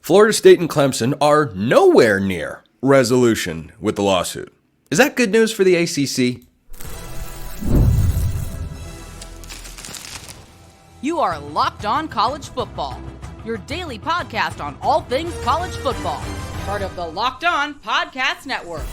Florida State and Clemson are nowhere near resolution with the lawsuit. Is that good news for the ACC? You are Locked On College Football, your daily podcast on all things college football. Part of the Locked On Podcast Network,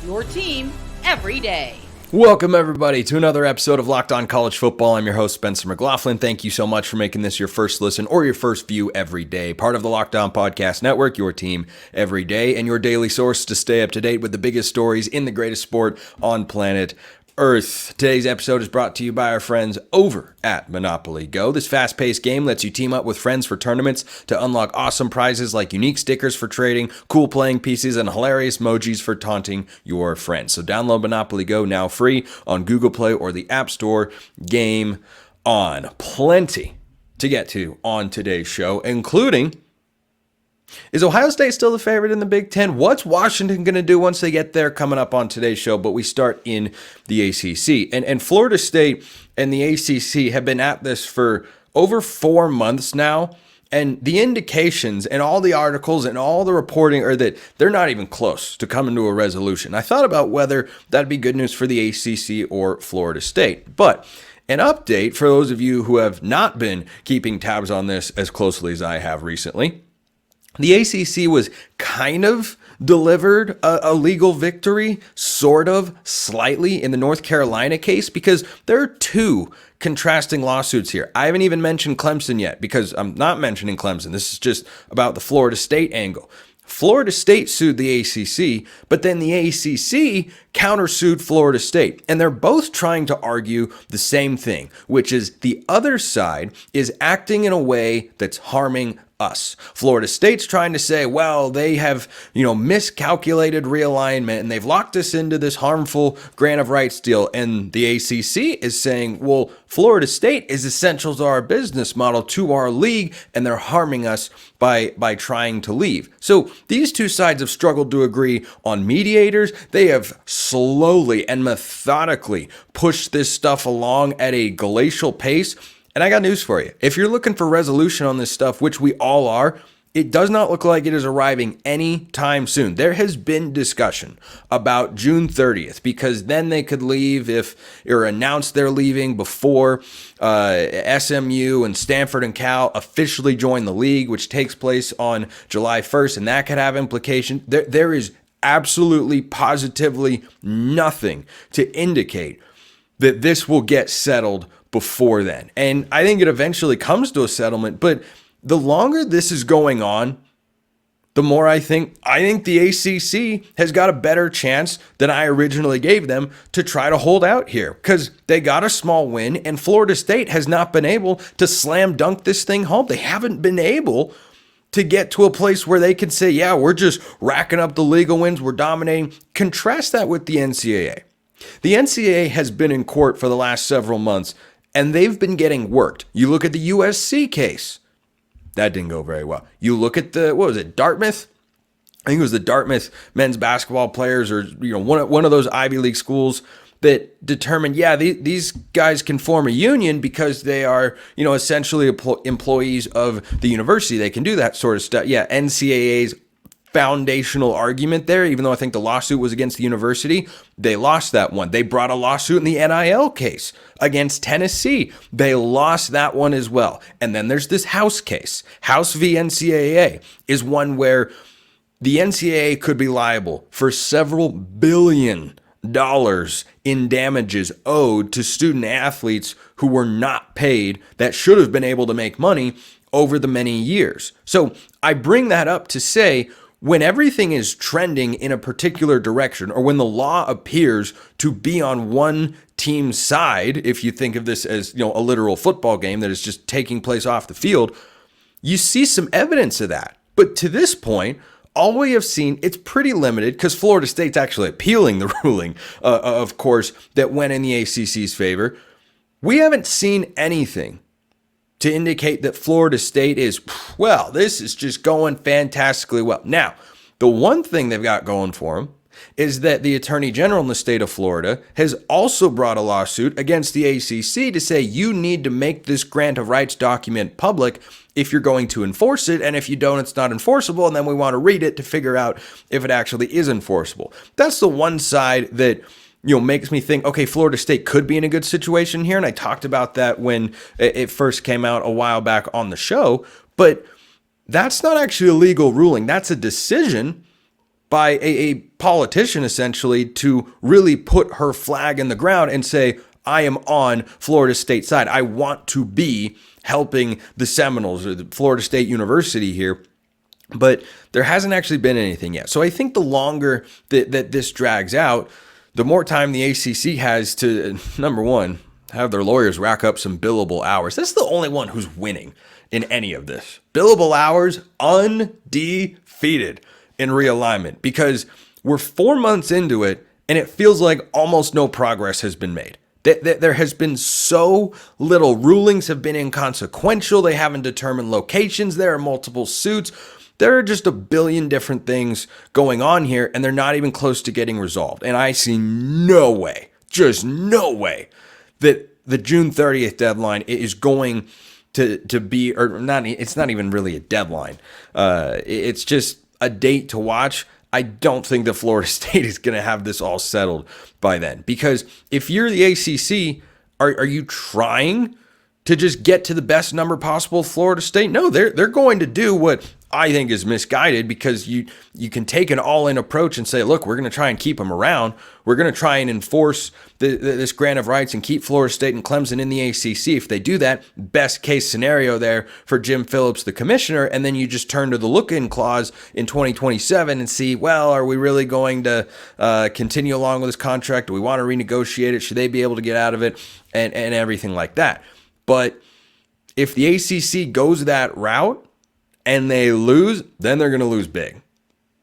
your team every day. Welcome, everybody, to another episode of Locked On College Football. I'm your host, Spencer McLaughlin. Thank you so much for making this your first listen or your first view every day. Part of the Locked On Podcast Network, your team every day, and your daily source to stay up to date with the biggest stories in the greatest sport on planet Earth. Today's episode is brought to you by our friends over at Monopoly Go. This fast-paced game lets you team up with friends for tournaments to unlock awesome prizes like unique stickers for trading, cool playing pieces, and hilarious emojis for taunting your friends. So download Monopoly Go now free on Google Play or the App Store. Game on. Plenty to get to on today's show, including: is Ohio State still the favorite in the Big Ten? What's Washington going to do once they get there? Coming up on today's show, but we start in the ACC. And Florida State and the ACC have been at this for over 4 months now, and the indications and all the articles and all the reporting are that they're not even close to coming to a resolution. I thought about whether that'd be good news for the ACC or Florida State, but an update for those of you who have not been keeping tabs on this as closely as I have recently. The ACC was kind of delivered a legal victory, sort of, slightly, in the North Carolina case, because there are two contrasting lawsuits here. I haven't even mentioned Clemson yet, because I'm not mentioning Clemson. This is just about the Florida State angle. Florida State sued the ACC, but then the ACC countersued Florida State. And they're both trying to argue the same thing, which is the other side is acting in a way that's harming us. Florida State's trying to say, well, they have, miscalculated realignment and they've locked us into this harmful grant of rights deal. And the ACC is saying, well, Florida State is essential to our business model, to our league, and they're harming us by trying to leave. So these two sides have struggled to agree on mediators. They have slowly and methodically pushed this stuff along at a glacial pace. And I got news for you. If you're looking for resolution on this stuff, which we all are, it does not look like it is arriving anytime soon. There has been discussion about June 30th because then they could leave or announce they're leaving before SMU and Stanford and Cal officially join the league, which takes place on July 1st, and that could have implications. There is absolutely, positively nothing to indicate that this will get settled before then. And I think it eventually comes to a settlement, but the longer this is going on, the more I think the ACC has got a better chance than I originally gave them to try to hold out here, because they got a small win and Florida State has not been able to slam dunk this thing home. They haven't been able to get to a place where they can say, yeah, we're just racking up the legal wins, we're dominating. Contrast that with the NCAA. The NCAA has been in court for the last several months, and they've been getting worked. You look at the USC case. That didn't go very well. You look at Dartmouth? I think it was the Dartmouth men's basketball players, or one of those Ivy League schools that determined, yeah, these guys can form a union because they are, essentially employees of the university. They can do that sort of stuff. Yeah, NCAA's foundational argument there, even though I think the lawsuit was against the university, they lost that one. They brought a lawsuit in the NIL case against Tennessee. They lost that one as well. And then there's this House case. House v. NCAA is one where the NCAA could be liable for several $billion in damages owed to student athletes who were not paid, that should have been able to make money over the many years. So I bring that up to say, when everything is trending in a particular direction, or when the law appears to be on one team's side, if you think of this as a literal football game that is just taking place off the field, you see some evidence of that. But to this point, all we have seen, it's pretty limited, because Florida State's actually appealing the ruling, of course, that went in the ACC's favor. We haven't seen anything to indicate that Florida State is, well, this is just going fantastically well. Now, the one thing they've got going for them is that the Attorney General in the state of Florida has also brought a lawsuit against the ACC to say you need to make this grant of rights document public if you're going to enforce it, and if you don't, it's not enforceable, and then we want to read it to figure out if it actually is enforceable. That's the one side that makes me think, okay, Florida State could be in a good situation here, and I talked about that when it first came out a while back on the show, but that's not actually a legal ruling. That's a decision by a politician, essentially, to really put her flag in the ground and say, I am on Florida State side. I want to be helping the Seminoles or the Florida State University here. But there hasn't actually been anything yet. So I think the longer that this drags out, the more time the ACC has to, number one, have their lawyers rack up some billable hours. That's the only one who's winning in any of this. Billable hours, undefeated in realignment, because we're 4 months into it and it feels like almost no progress has been made. There has been so little. Rulings have been inconsequential. They haven't determined locations. There are multiple suits. There are just a billion different things going on here, and they're not even close to getting resolved. And I see no way, just no way, that the June 30th deadline is going to be, or not. It's not even really a deadline. It's just a date to watch. I don't think that Florida State is going to have this all settled by then. Because if you're the ACC, are you trying to just get to the best number possible of Florida State? No, they're going to do what I think is misguided, because you can take an all-in approach and say, look, we're going to try and keep them around. We're going to try and enforce this grant of rights and keep Florida State and Clemson in the ACC. If they do that, best case scenario there for Jim Phillips, the commissioner, and then you just turn to the look-in clause in 2027 and see, well, are we really going to continue along with this contract? Do we want to renegotiate it? Should they be able to get out of it? And everything like that. But if the ACC goes that route and they lose, then they're going to lose big.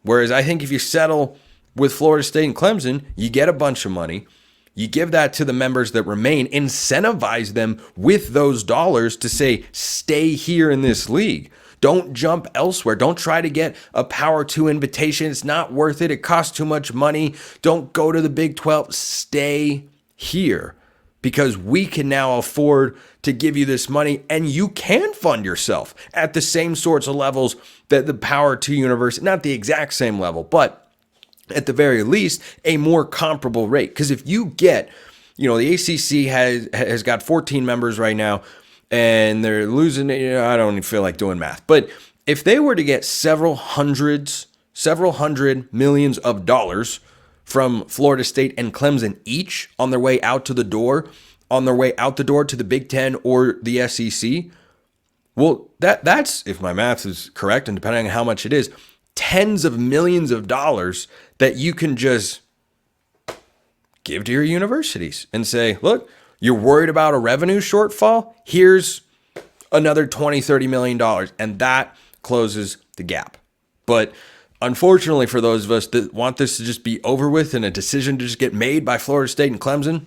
Whereas I think if you settle with Florida State and Clemson, you get a bunch of money. You give that to the members that remain, incentivize them with those dollars to say, stay here in this league. Don't jump elsewhere. Don't try to get a Power 2 invitation. It's not worth it. It costs too much money. Don't go to the Big 12. Stay here, because we can now afford to give you this money, and you can fund yourself at the same sorts of levels that the Power 2 university, not the exact same level, but at the very least, a more comparable rate. Because if you get, the ACC has got 14 members right now, and they're losing, I don't even feel like doing math. But if they were to get several hundred millions of dollars from Florida State and Clemson each on their way out the door to the Big Ten or the SEC, well, that's, if my math is correct, and depending on how much it is, tens of millions of dollars that you can just give to your universities and say, look, you're worried about a revenue shortfall? Here's another $20-30 million, and that closes the gap. But unfortunately for those of us that want this to just be over with and a decision to just get made by Florida State and Clemson,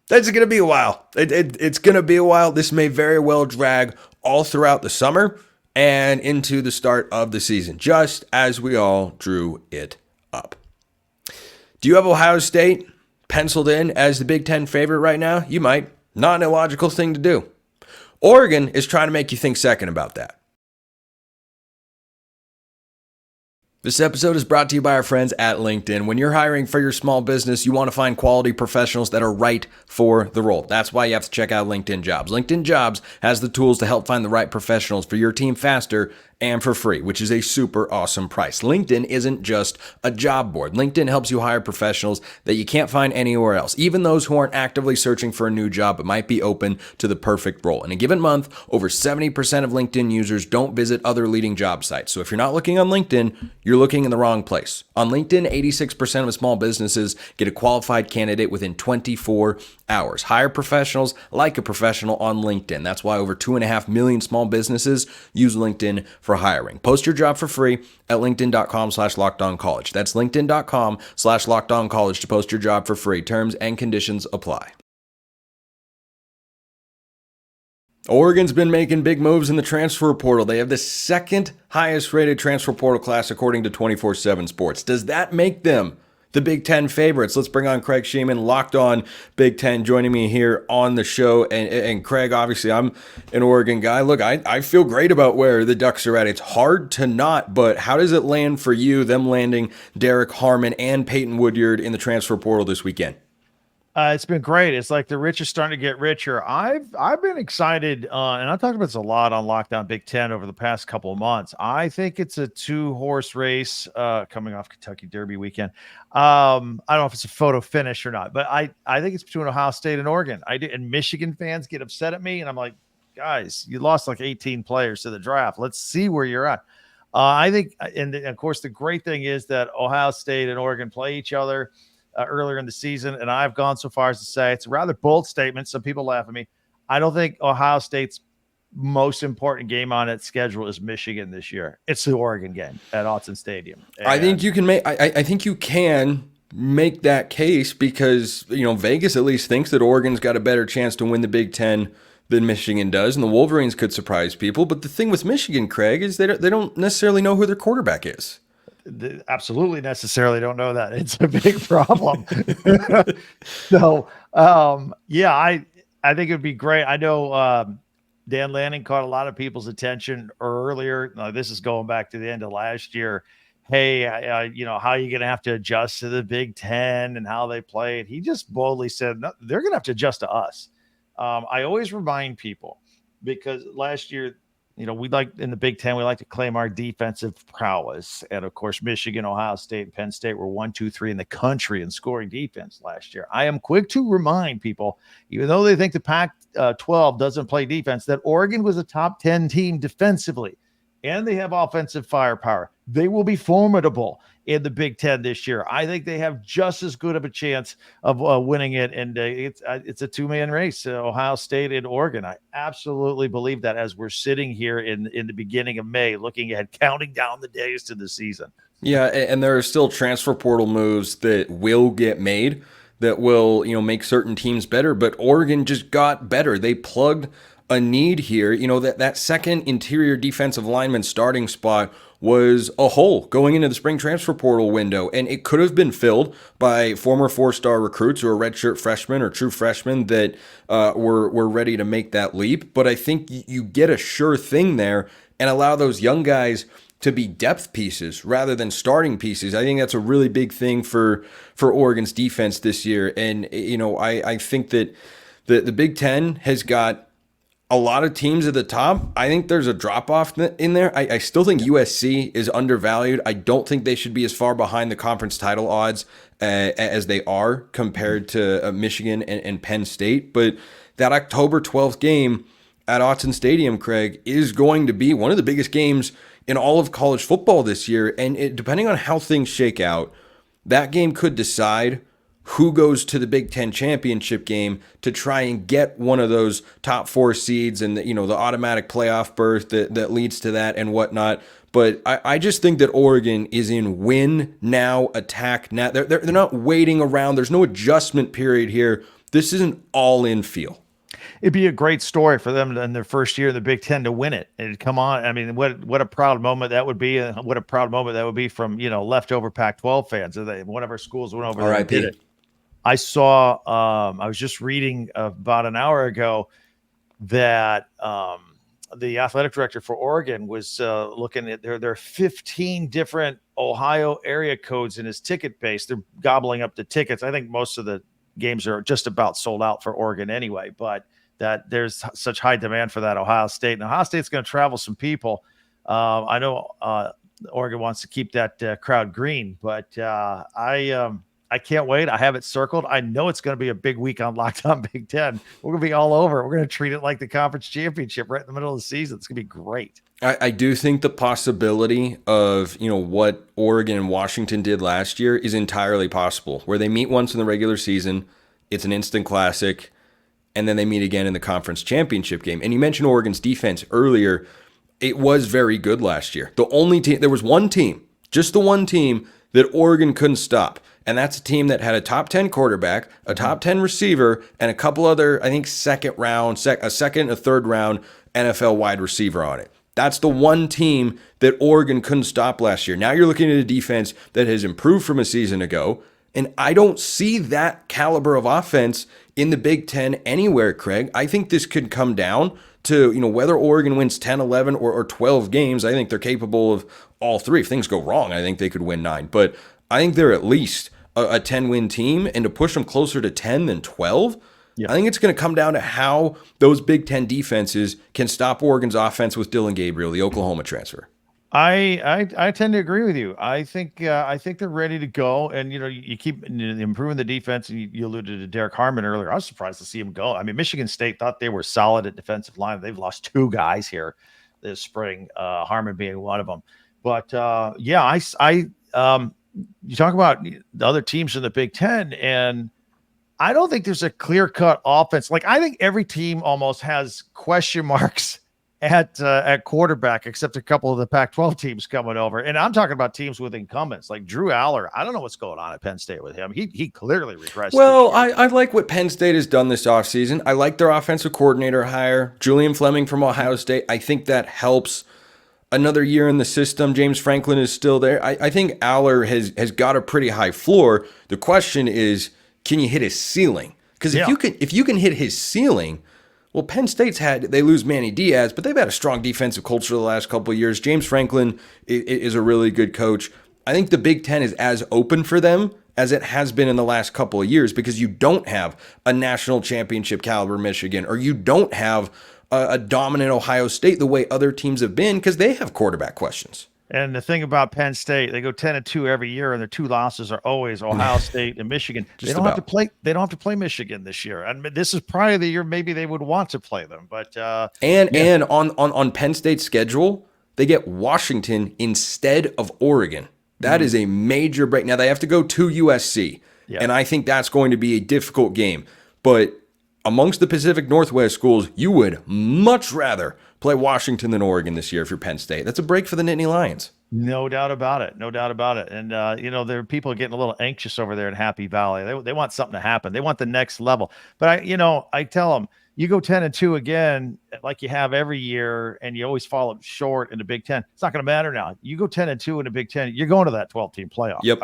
that's going to be a while. It's going to be a while. This may very well drag all throughout the summer and into the start of the season, just as we all drew it up. Do you have Ohio State penciled in as the Big Ten favorite right now? You might. Not an illogical thing to do. Oregon is trying to make you think second about that. This episode is brought to you by our friends at LinkedIn. When you're hiring for your small business, you want to find quality professionals that are right for the role. That's why you have to check out LinkedIn Jobs. LinkedIn Jobs has the tools to help find the right professionals for your team faster and for free, which is a super awesome price. LinkedIn isn't just a job board. LinkedIn helps you hire professionals that you can't find anywhere else, even those who aren't actively searching for a new job but might be open to the perfect role. In a given month, over 70% of LinkedIn users don't visit other leading job sites. So if you're not looking on LinkedIn, you're looking in the wrong place. On LinkedIn, 86% of small businesses get a qualified candidate within 24 hours. Hire professionals like a professional on LinkedIn. That's why over 2.5 million small businesses use LinkedIn for hiring. Post your job for free at linkedin.com/lockedoncollege. That's linkedin.com/lockedoncollege to post your job for free. Terms and conditions apply. Oregon's been making big moves in the transfer portal. They have the second highest rated transfer portal class according to 24/7 Sports. Does that make them the Big Ten favorites. Let's bring on Craig Shemon, Locked On Big Ten, joining me here on the show. And Craig, obviously, I'm an Oregon guy. Look, I feel great about where the Ducks are at. It's hard to not, but how does it land for you, them landing Derek Harmon and Peyton Woodyard in the transfer portal this weekend? It's been great. It's like the rich are starting to get richer. I've been excited, and I talked about this a lot on Locked On Big Ten over the past couple of months. I think it's a 2-horse race coming off Kentucky Derby weekend. I don't know if it's a photo finish or not, but I think it's between Ohio State and Oregon. And Michigan fans get upset at me, and I'm like, guys, you lost like 18 players to the draft. Let's see where you're at. I think, and of course, the great thing is that Ohio State and Oregon play each other earlier in the season, and I've gone so far as to say it's a rather bold statement. Some people laugh at me. I don't think Ohio State's most important game on its schedule is Michigan this year. It's the Oregon game at Autzen Stadium. And I think you can make. I think you can make that case because Vegas at least thinks that Oregon's got a better chance to win the Big Ten than Michigan does, and the Wolverines could surprise people. But the thing with Michigan, Craig, is they don't necessarily know who their quarterback is. Absolutely necessarily don't know that. It's a big problem. So, I think it'd be great. I know Dan Lanning caught a lot of people's attention earlier. This is going back to the end of last year. Hey, how are you going to have to adjust to the Big Ten and how they play it? He just boldly said, no, they're going to have to adjust to us. I always remind people because last year, we like in the Big Ten, we like to claim our defensive prowess. And of course, Michigan, Ohio State, and Penn State were 1, 2, 3 in the country in scoring defense last year. I am quick to remind people, even though they think the Pac-12 doesn't play defense, that Oregon was a top 10 team defensively, and they have offensive firepower. They will be formidable in the Big Ten this year. I think they have just as good of a chance of winning it, and it's a 2-man race, Ohio State and Oregon. I absolutely believe that as we're sitting here in the beginning of May, looking at counting down the days to the season. Yeah, and there are still transfer portal moves that will get made that will make certain teams better, but Oregon just got better. They plugged a need here. That second interior defensive lineman starting spot was a hole going into the spring transfer portal window, and it could have been filled by former 4-star recruits or redshirt freshmen or true freshmen that were ready to make that leap. But I think you get a sure thing there and allow those young guys to be depth pieces rather than starting pieces. I think that's a really big thing for Oregon's defense this year. And I think that the Big Ten has got a lot of teams at the top. I think there's a drop-off in there. I still think USC is undervalued. I don't think they should be as far behind the conference title odds as they are compared to Michigan and Penn State. But that October 12th game at Autzen Stadium, Craig, is going to be one of the biggest games in all of college football this year. And depending on how things shake out, that game could decide who goes to the Big Ten championship game to try and get one of those top 4 seeds and the automatic playoff berth that leads to that and whatnot. But I just think that Oregon is in win now, attack now. They're not waiting around. There's no adjustment period here. This is an all-in feel. It'd be a great story for them in their first year in the Big Ten to win it. It'd come on. I mean, what a proud moment that would be. What a proud moment that would be from, leftover Pac-12 fans. One of our schools went over there and did it. I saw, I was just reading about an hour ago that the athletic director for Oregon was looking at there are 15 different Ohio area codes in his ticket base. They're gobbling up the tickets. I think most of the games are just about sold out for Oregon anyway, but that there's such high demand for that Ohio State. And Ohio State's going to travel some people. I know Oregon wants to keep that crowd green, but I can't wait. I have it circled. I know it's going to be a big week on Locked On Big Ten. We're going to be all over. We're going to treat it like the conference championship right in the middle of the season. It's going to be great. I do think the possibility of, what Oregon and Washington did last year is entirely possible, where they meet once in the regular season, it's an instant classic, and then they meet again in the conference championship game. And you mentioned Oregon's defense earlier. It was very good last year. The only team, there was one team, just the one team that Oregon couldn't stop. And that's a team that had a top 10 quarterback, a top 10 receiver, and a couple other, I think, a second, a third round NFL wide receiver on it. That's the one team that Oregon couldn't stop last year. Now you're looking at a defense that has improved from a season ago, And I don't see that caliber of offense in the Big Ten anywhere, Craig. I think this could come down to, whether Oregon wins 10, 11, or 12 games. I think they're capable of all three. If things go wrong, I think they could win 9. But I think they're at least a 10-win team, and to push them closer to 10 than 12, I think it's going to come down to how those Big Ten defenses can stop Oregon's offense with Dylan Gabriel, the Oklahoma transfer. I tend to agree with you. I think they're ready to go, and you keep improving the defense. And you alluded to Derek Harmon earlier. I was surprised to see him go. I mean, Michigan State thought they were solid at defensive line. They've lost 2 guys here this spring, Harmon being one of them. But you talk about the other teams in the Big Ten, and I don't think there's a clear-cut offense. Like, I think every team almost has question marks at quarterback, except a couple of the Pac-12 teams coming over. And I'm talking about teams with incumbents like Drew Aller. I don't know what's going on at Penn State with him. He clearly regressed. Well, I like what Penn State has done this offseason. I like their offensive coordinator hire, Julian Fleming from Ohio State. I think that helps. Another year in the system. James Franklin is still there. I think Aller has got a pretty high floor. The question is, can you hit his ceiling? Because if you can hit his ceiling, well, Penn State's they lose Manny Diaz, but they've had a strong defensive culture the last couple of years. James Franklin is a really good coach. I think the Big Ten is as open for them as it has been in the last couple of years, because you don't have a national championship caliber Michigan, or you don't have a dominant Ohio State the way other teams have been, because they have quarterback questions. And the thing about Penn State, they go 10-2 every year, and their 2 losses are always Ohio State and Michigan. They don't have to play Michigan this year. And this is probably the year maybe they would want to play them. But and on Penn State's schedule, they get Washington instead of Oregon. That is a major break. Now they have to go to USC, and I think that's going to be a difficult game. But amongst the Pacific Northwest schools, you would much rather play Washington than Oregon this year if you're Penn State. That's a break for the Nittany Lions. No doubt about it. And, there are people getting a little anxious over there in Happy Valley. They want something to happen. They want the next level. But I tell them, you go 10-2 again, like you have every year, and you always fall up short in the Big Ten. It's not going to matter now. You go 10-2 in the Big Ten, you're going to that 12-team playoff. Yep.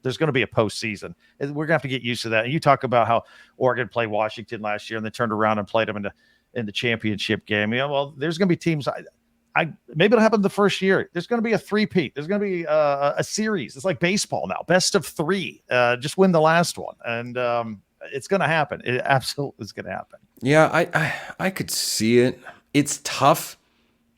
There's going to be a postseason. We're going to have to get used to that. And you talk about how Oregon played Washington last year, and they turned around and played them in the championship game. There's going to be teams. Maybe it'll happen the first year. There's going to be a three-peat. There's going to be a series. It's like baseball now, best of 3. Just win the last one, and it's going to happen. It absolutely is going to happen. Yeah, I could see it. It's tough.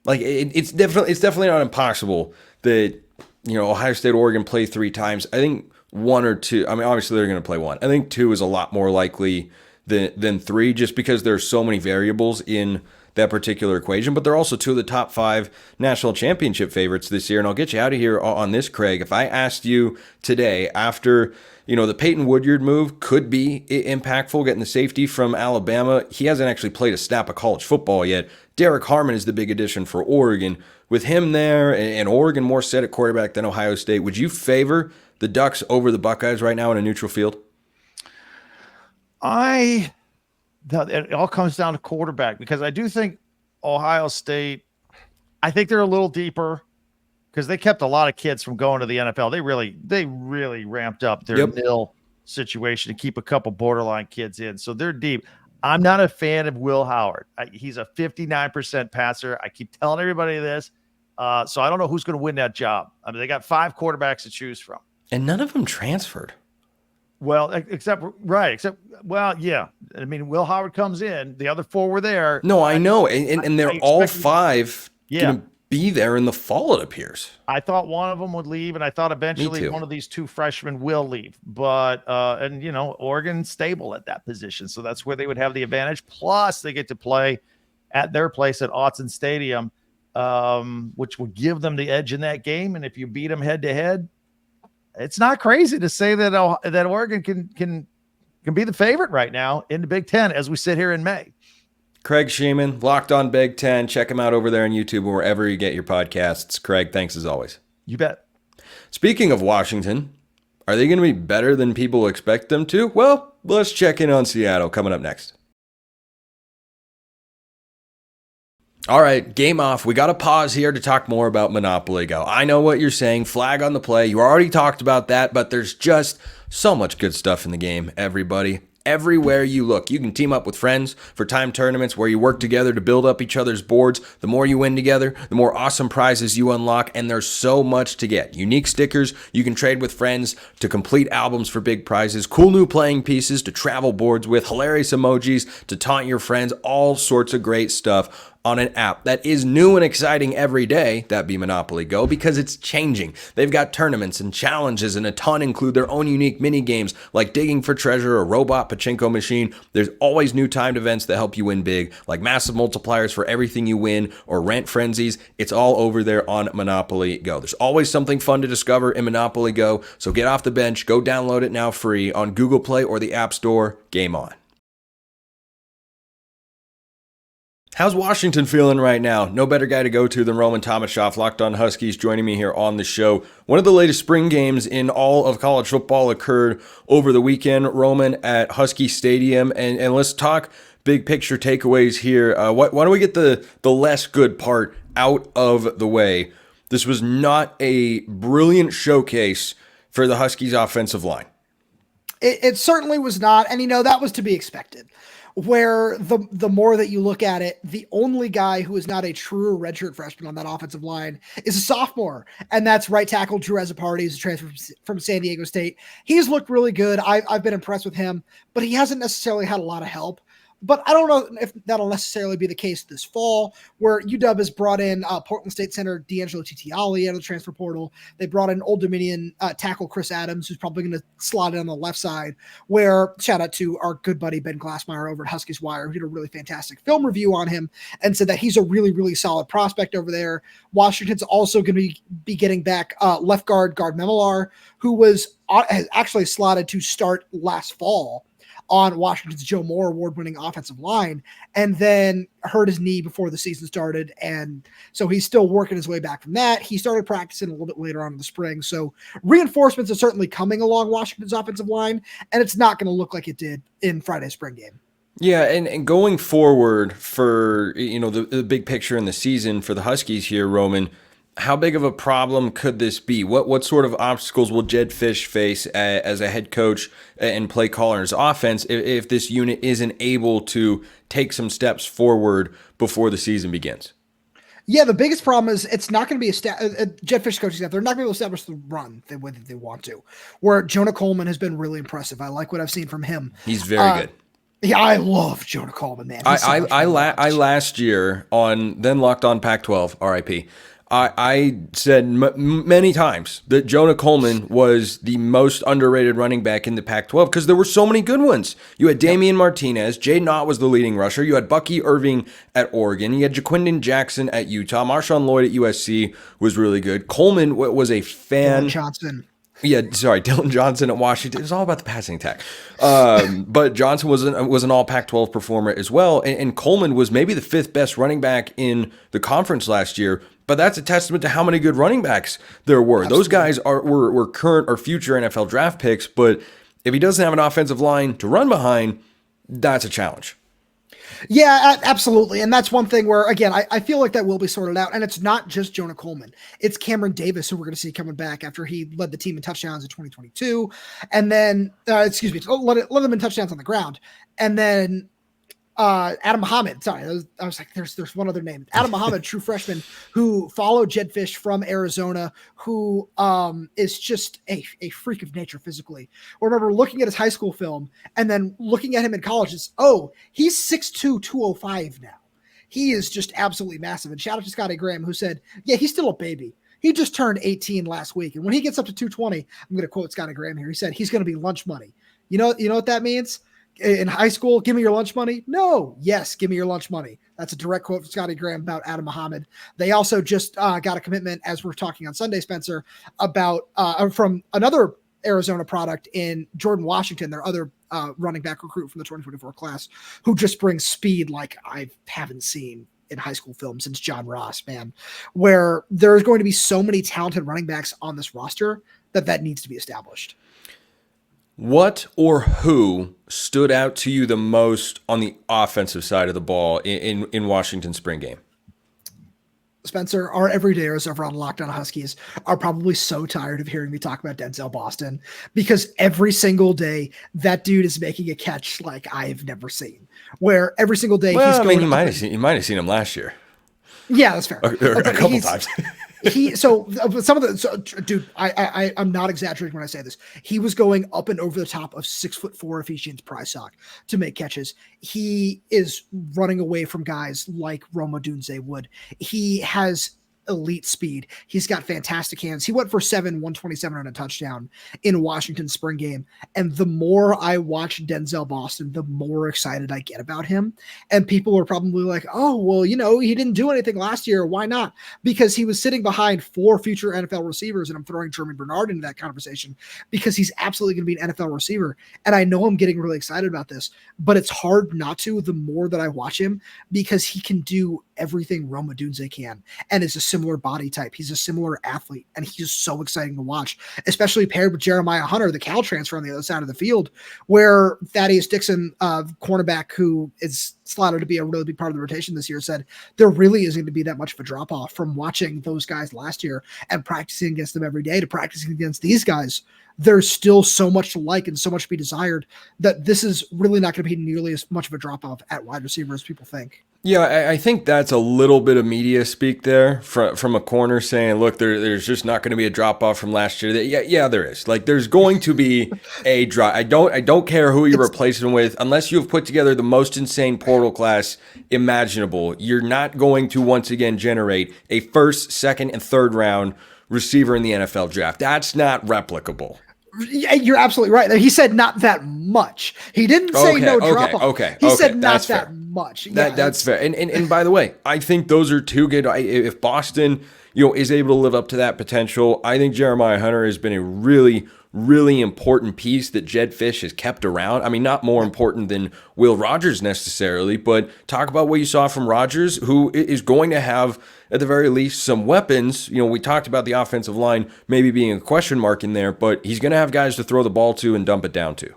Like it's definitely not impossible that Ohio State, Oregon play 3 times. I think 1 or 2. I mean, obviously they're going to play 1. I think 2 is a lot more likely than 3, just because there's so many variables in that particular equation. But they're also 2 of the top 5 national championship favorites this year. And I'll get you out of here on this, Craig. If I asked you today, after the Peyton Woodyard move could be impactful, getting the safety from Alabama, he hasn't actually played a snap of college football yet. Derek Harmon is the big addition for Oregon. With him there and Oregon more set at quarterback than Ohio State, would you favor the Ducks over the Buckeyes right now in a neutral field? It all comes down to quarterback, because I do think Ohio State, I think they're a little deeper, because they kept a lot of kids from going to the NFL. They really ramped up their nil situation to keep a couple borderline kids in. So they're deep. I'm not a fan of Will Howard. He's a 59% passer. I keep telling everybody this. So I don't know who's going to win that job. I mean, they got 5 quarterbacks to choose from. And none of them transferred. Well, except yeah. I mean, Will Howard comes in. The other 4 were there. No, I know. And they're all 5 going to be there in the fall, it appears. I thought one of them would leave, and I thought eventually one of these 2 freshmen will leave. But, Oregon's stable at that position. So that's where they would have the advantage. Plus, they get to play at their place at Autzen Stadium, which would give them the edge in that game. And if you beat them head-to-head, it's not crazy to say that Oregon can be the favorite right now in the Big Ten as we sit here in May. Craig Shemon, Locked On Big Ten. Check him out over there on YouTube or wherever you get your podcasts. Craig, thanks as always. You bet. Speaking of Washington, are they going to be better than people expect them to? Well, let's check in on Seattle coming up next. All right, game off. We got to pause here to talk more about Monopoly Go. I know what you're saying, flag on the play. You already talked about that, but there's just so much good stuff in the game, everybody. Everywhere you look, you can team up with friends for time tournaments where you work together to build up each other's boards. The more you win together, the more awesome prizes you unlock, and there's so much to get. Unique stickers you can trade with friends to complete albums for big prizes, cool new playing pieces to travel boards with, hilarious emojis to taunt your friends, all sorts of great stuff on an app that is new and exciting every day, that be Monopoly Go, because it's changing. They've got tournaments and challenges, and a ton include their own unique mini games like digging for treasure or robot pachinko machine. There's always new timed events that help you win big, like massive multipliers for everything you win or rent frenzies. It's all over there on Monopoly Go. There's always something fun to discover in Monopoly Go, so get off the bench, go download it now free on Google Play or the App Store. Game on. How's Washington feeling right now? No better guy to go to than Roman Tomashoff, Locked On Huskies, joining me here on the show. One of the latest spring games in all of college football occurred over the weekend, Roman, at Husky Stadium. And let's talk big picture takeaways here. Why don't we get the less good part out of the way? This was not a brilliant showcase for the Huskies offensive line. It certainly was not. And, that was to be expected. Where the more that you look at it, the only guy who is not a true redshirt freshman on that offensive line is a sophomore, and that's right tackle Drew Azzopardi, who's a transfer from San Diego State. He's looked really good. I've been impressed with him, but he hasn't necessarily had a lot of help. But I don't know if that'll necessarily be the case this fall, where UW has brought in Portland State center D'Angelo Titiali out of the transfer portal. They brought in Old Dominion tackle Chris Adams, who's probably going to slot in on the left side, where shout out to our good buddy Ben Glassmeyer over at Huskies Wire, who did a really fantastic film review on him and said that he's a really, really solid prospect over there. Washington's also going to be getting back left guard Memelar, who has actually slotted to start last fall on Washington's Joe Moore award-winning offensive line, and then hurt his knee before the season started. And so he's still working his way back from that. He started practicing a little bit later on in the spring. So reinforcements are certainly coming along Washington's offensive line, and it's not going to look like it did in Friday's spring game. Yeah, and going forward for, the big picture in the season for the Huskies here, Roman, how big of a problem could this be? What sort of obstacles will Jedd Fisch face as a head coach and play caller in his offense if this unit isn't able to take some steps forward before the season begins? Yeah, the biggest problem is it's not going to be Jedd Fisch coaching staff. They're not going to be able to establish the run the way that they want to. Where Jonah Coleman has been really impressive. I like what I've seen from him. He's very good. Yeah, I love Jonah Coleman, man. I last year on then Locked On Pac-12, RIP. I said many times that Jonah Coleman was the most underrated running back in the Pac-12 because there were so many good ones. You had Damian Martinez. Jay Knott was the leading rusher. You had Bucky Irving at Oregon. You had Jaquindon Jackson at Utah. Marshawn Lloyd at USC was really good. Coleman was a fan. Dylan Johnson. Yeah, sorry, Dylan Johnson at Washington. It was all about the passing attack. But Johnson was an all Pac-12 performer as well. And Coleman was maybe the fifth best running back in the conference last year. But that's a testament to how many good running backs there were. Absolutely. Those guys were current or future NFL draft picks. But if he doesn't have an offensive line to run behind, that's a challenge. Yeah, absolutely. And that's one thing where, again, I feel like that will be sorted out. And it's not just Jonah Coleman. It's Cameron Davis, who we're going to see coming back after he led the team in touchdowns in 2022. And then, led them in touchdowns on the ground. And then Adam Muhammad, sorry, I was like, there's one other name. Adam Muhammad, true freshman, who followed Jedd Fisch from Arizona, who is just a freak of nature physically. I remember looking at his high school film and then looking at him in college, he's 6'2", 205 now. He is just absolutely massive. And shout out to Scotty Graham, who said, yeah, he's still a baby. He just turned 18 last week. And when he gets up to 220, I'm going to quote Scotty Graham here. He said, he's going to be lunch money. You know what that means? In high school, give me your lunch money? No. Yes, give me your lunch money. That's a direct quote from Scotty Graham about Adam Muhammad. They also just got a commitment, as we're talking on Sunday, Spencer, about from another Arizona product in Jordan Washington, their other running back recruit from the 2024 class, who just brings speed like I haven't seen in high school film since John Ross, man, where there's going to be so many talented running backs on this roster that needs to be established. What or who stood out to you the most on the offensive side of the ball in Washington's spring game? Spencer, our everydayers over on Locked On Huskies are probably so tired of hearing me talk about Denzel Boston because every single day that dude is making a catch like I've never seen. Where every single day he's going. You might have seen him last year. Yeah, that's fair. Or a couple times. Dude, I'm not exaggerating when I say this. He was going up and over the top of 6'4" Ephesians Prysock to make catches. He is running away from guys like Roma Dunze would. He has elite speed. He's got fantastic hands. He went for 127 on a touchdown in Washington's spring game. And the more I watch Denzel Boston, the more excited I get about him. And people are probably like, oh, well, he didn't do anything last year. Why not? Because he was sitting behind 4 future NFL receivers. And I'm throwing German Bernard into that conversation because he's absolutely going to be an NFL receiver. And I know I'm getting really excited about this, but it's hard not to the more that I watch him because he can do everything Roma Dunze can and is a similar body type. He's a similar athlete, and he's so exciting to watch, especially paired with Jeremiah Hunter, the Cal transfer on the other side of the field, where Thaddeus Dixon, cornerback, who is slotted to be a really big part of the rotation this year, said there really isn't going to be that much of a drop-off from watching those guys last year and practicing against them every day to practicing against these guys. There's still so much to like and so much to be desired that this is really not going to be nearly as much of a drop-off at wide receiver as people think. Yeah, I think that's a little bit of media speak there from a corner saying, look, there's just not going to be a drop-off from last year. Yeah, there is. Like, there's going to be a drop. I don't care who you're replacing him with. Unless you've put together the most insane portal class imaginable, you're not going to once again generate a first, second, and third round receiver in the NFL draft. That's not replicable. You're absolutely right. He said not that much. He didn't say no drop off. He said not that much. That's fair. And by the way, I think those are two good. If Boston, is able to live up to that potential, I think Jeremiah Hunter has been a really, really important piece that Jedd Fisch has kept around. I mean, not more important than Will Rogers necessarily, but talk about what you saw from Rogers, who is going to have, at the very least, some weapons. We talked about the offensive line maybe being a question mark in there, but he's going to have guys to throw the ball to and dump it down to.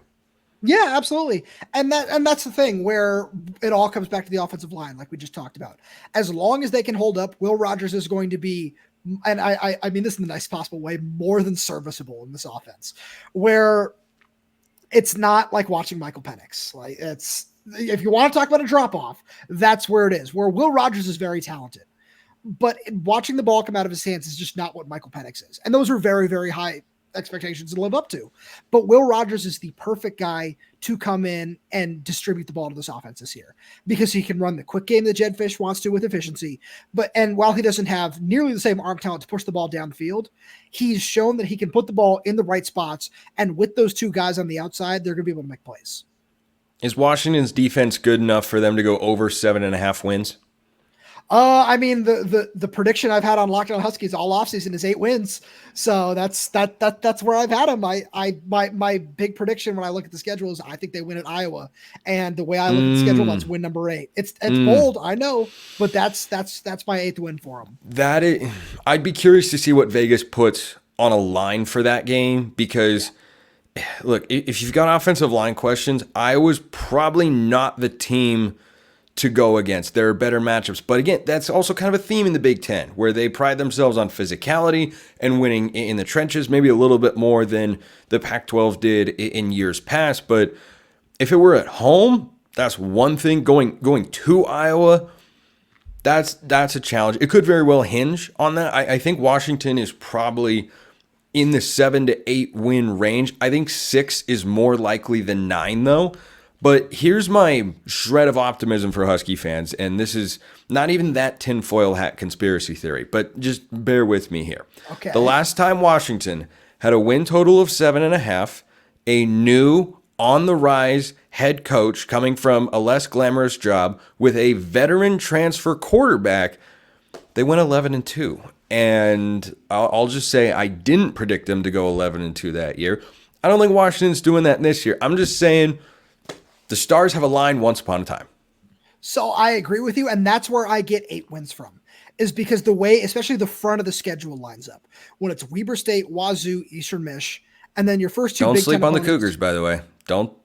Yeah, absolutely. And that's the thing where it all comes back to the offensive line, like we just talked about. As long as they can hold up, Will Rogers is going to be, and I mean this in the nicest possible way, more than serviceable in this offense, where it's not like watching Michael Penix. Like, it's, if you want to talk about a drop-off, that's where it is, where Will Rogers is very talented. But watching the ball come out of his hands is just not what Michael Penix is. And those are very, very high expectations to live up to. But Will Rogers is the perfect guy to come in and distribute the ball to this offense this year because he can run the quick game that Jedd Fisch wants to with efficiency. And while he doesn't have nearly the same arm talent to push the ball down the field, he's shown that he can put the ball in the right spots. And with those two guys on the outside, they're going to be able to make plays. Is Washington's defense good enough for them to go over 7.5 wins? I mean, the prediction I've had on Locked On Huskies all offseason is 8 wins. So that's where I've had them. My big prediction when I look at the schedule is I think they win at Iowa. And the way I look at the schedule, that's win number 8. It's bold, I know, but that's my 8th win for them. I'd be curious to see what Vegas puts on a line for that game because, look, if you've got offensive line questions, Iowa's probably not the team to go against. There are better matchups. But again, that's also kind of a theme in the Big Ten, where they pride themselves on physicality and winning in the trenches, maybe a little bit more than the Pac-12 did in years past. But if it were at home, that's one thing. Going to Iowa, that's a challenge. It could very well hinge on that. I think Washington is probably in the 7 to 8 win range. I think 6 is more likely than 9, though. But here's my shred of optimism for Husky fans, and this is not even that tinfoil hat conspiracy theory, but just bear with me here. Okay. The last time Washington had a win total of 7.5, a new on-the-rise head coach coming from a less glamorous job with a veteran transfer quarterback, they went 11-2. And I'll just say I didn't predict them to go 11-2 that year. I don't think Washington's doing that this year. I'm just saying the stars have aligned once upon a time. So I agree with you, and that's where I get 8 wins from, is because the way, especially the front of the schedule lines up. When it's Weber State, Wazoo, Eastern Mich, And then your first two Don't Big sleep Ten on the opponents- Cougars, by the way. Don't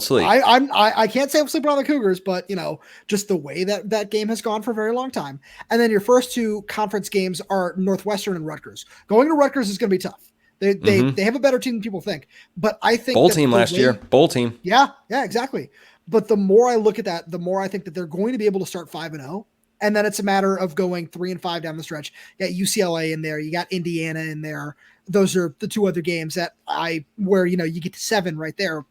sleep. I can't say I'm sleeping on the Cougars, but just the way that game has gone for a very long time. And then your first two conference games are Northwestern and Rutgers. Going to Rutgers is going to be tough. They have a better team than people think, but I think bowl team last year. Bowl team. Yeah, exactly. But the more I look at that, the more I think that they're going to be able to start 5-0. And then it's a matter of going 3-5 down the stretch. You got UCLA in there. You got Indiana in there. Those are the two other games where you get to 7 right there.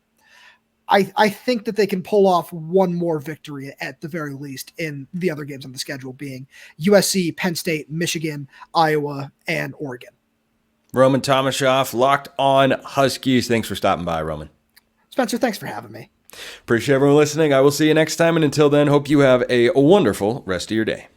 I think that they can pull off one more victory at the very least in the other games on the schedule, being USC, Penn State, Michigan, Iowa, and Oregon. Roman Tomashoff, Locked On Huskies. Thanks for stopping by, Roman. Spencer, thanks for having me. Appreciate everyone listening. I will see you next time. And until then, hope you have a wonderful rest of your day.